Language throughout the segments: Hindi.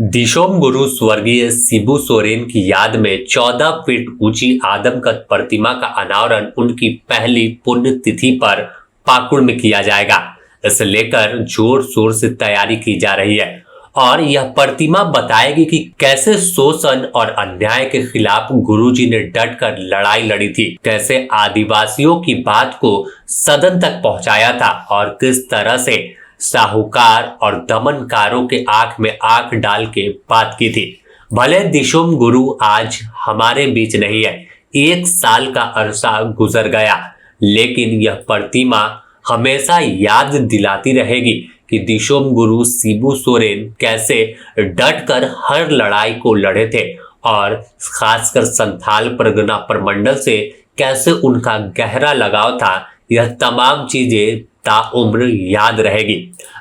दिशोम गुरु स्वर्गीय शिबू सोरेन की याद में 14 फीट ऊंची आदमकद प्रतिमा का अनावरण उनकी पहली पुण्यतिथि पर पाकुड़ में किया जाएगा। इसे लेकर जोर शोर से तैयारी की जा रही है और यह प्रतिमा बताएगी कि कैसे शोषण और अन्याय के खिलाफ गुरुजी ने डटकर लड़ाई लड़ी थी, कैसे आदिवासियों की बात को सदन तक पहुंचाया था और किस तरह से साहूकार और दमनकारों के आंख में आंख डाल के बात की थी। भले दिशोम गुरु आज हमारे बीच नहीं है, 1 साल का अरसा गुजर गया, लेकिन यह प्रतिमा हमेशा याद दिलाती रहेगी कि दिशोम गुरु शिबू सोरेन कैसे डटकर हर लड़ाई को लड़े थे और खासकर संथाल परगना प्रमंडल से कैसे उनका गहरा लगाव था। यह तमाम चीजें ताउम्र याद रहेगी।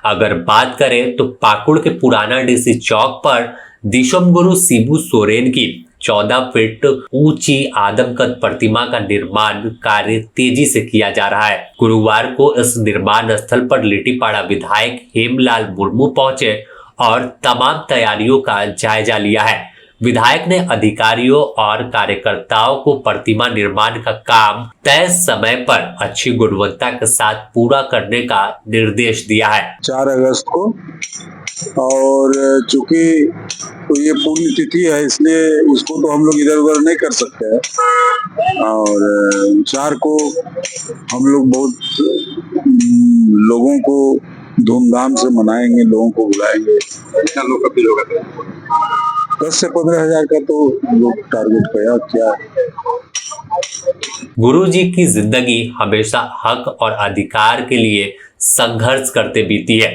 अगर बात करें तो पाकुड़ के पुराना डीसी चौक पर दिशोम गुरु शिबू सोरेन की 14 फीट ऊंची आदमकद प्रतिमा का निर्माण कार्य तेजी से किया जा रहा है। गुरुवार को इस निर्माण स्थल पर लिट्टीपाड़ा विधायक हेमलाल मुर्मू पहुंचे और तमाम तैयारियों का जायजा लिया है। विधायक ने अधिकारियों और कार्यकर्ताओं को प्रतिमा निर्माण का काम तय समय पर अच्छी गुणवत्ता के साथ पूरा करने का निर्देश दिया है। 4 अगस्त को, और चूंकि तो ये पूर्ण तिथि है इसलिए इसको तो हम लोग इधर उधर नहीं कर सकते हैं। और 4 को हम लोग बहुत लोगों को धूमधाम से मनाएंगे, लोगों को बुलाएंगे। कितना लोग का बिल होगा? 10 से 15 हजार का तो लोग टारगेट किया क्या। गुरु जी की जिंदगी हमेशा हक और अधिकार के लिए संघर्ष करते बीती है।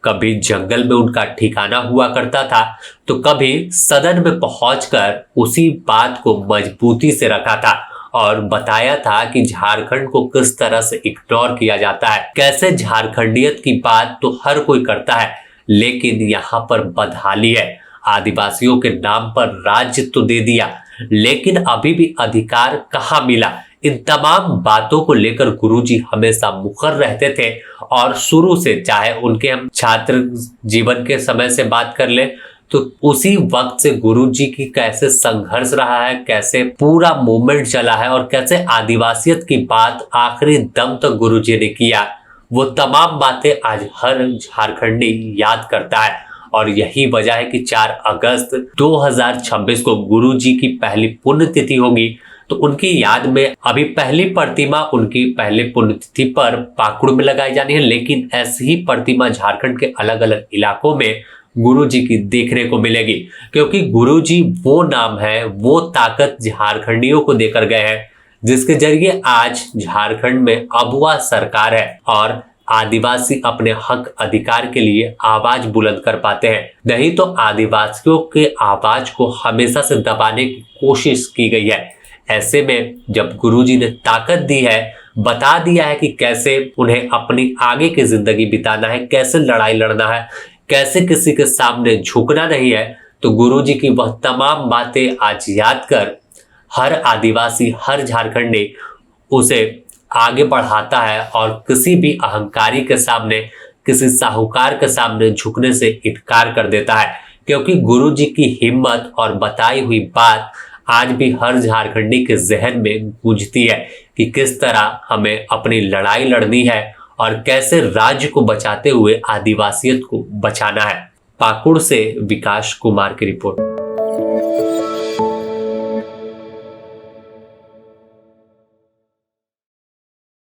कभी जंगल में उनका ठिकाना हुआ करता था तो कभी सदन में पहुंचकर उसी बात को मजबूती से रखा था और बताया था कि झारखंड को किस तरह से इग्नोर किया जाता है, कैसे झारखंडियत की बात तो हर कोई करता है, लेकिन यहाँ पर बदहाली है। आदिवासियों के नाम पर राज्य तो दे दिया, लेकिन अभी भी अधिकार कहाँ मिला। इन तमाम बातों को लेकर गुरुजी हमेशा मुखर रहते थे और शुरू से, चाहे उनके हम छात्र जीवन के समय से बात कर ले तो उसी वक्त से गुरुजी की कैसे संघर्ष रहा है, कैसे पूरा मूवमेंट चला है और कैसे आदिवासियत की बात आखिरी दम तक गुरुजी ने किया, वो तमाम बातें आज हर झारखंडी याद करता है। और यही वजह है कि 4 अगस्त 2026 को गुरुजी की पहली पुण्यतिथि होगी, तो उनकी याद में अभी पहली प्रतिमा उनकी पहले पुण्यतिथि पर पाकुड़ में लगाई जानी है, लेकिन ऐसी ही प्रतिमा झारखंड के अलग अलग इलाकों में गुरुजी की देखने को मिलेगी, क्योंकि गुरुजी वो नाम है, वो ताकत झारखंडियों को देकर गए हैं जिसके जरिए आज झारखंड में अबुआ सरकार है और आदिवासी अपने हक अधिकार के लिए आवाज बुलंद कर पाते हैं। नहीं तो आदिवासियों के आवाज को हमेशा से दबाने की कोशिश की गई है। ऐसे में जब गुरुजी ने ताकत दी है, बता दिया है कि कैसे उन्हें अपनी आगे की जिंदगी बिताना है, कैसे लड़ाई लड़ना है, कैसे किसी के सामने झुकना नहीं है, तो गुरुजी की वह तमाम बातें आज याद कर हर आदिवासी, हर झारखंडी उसे आगे बढ़ाता है और किसी भी अहंकारी के सामने, किसी साहूकार के सामने झुकने से इनकार कर देता है, क्योंकि गुरुजी की हिम्मत और बताई हुई बात आज भी हर झारखंडी के जहन में गूंजती है कि किस तरह हमें अपनी लड़ाई लड़नी है और कैसे राज्य को बचाते हुए आदिवासियत को बचाना है। पाकुड़ से विकास कुमार की रिपोर्ट।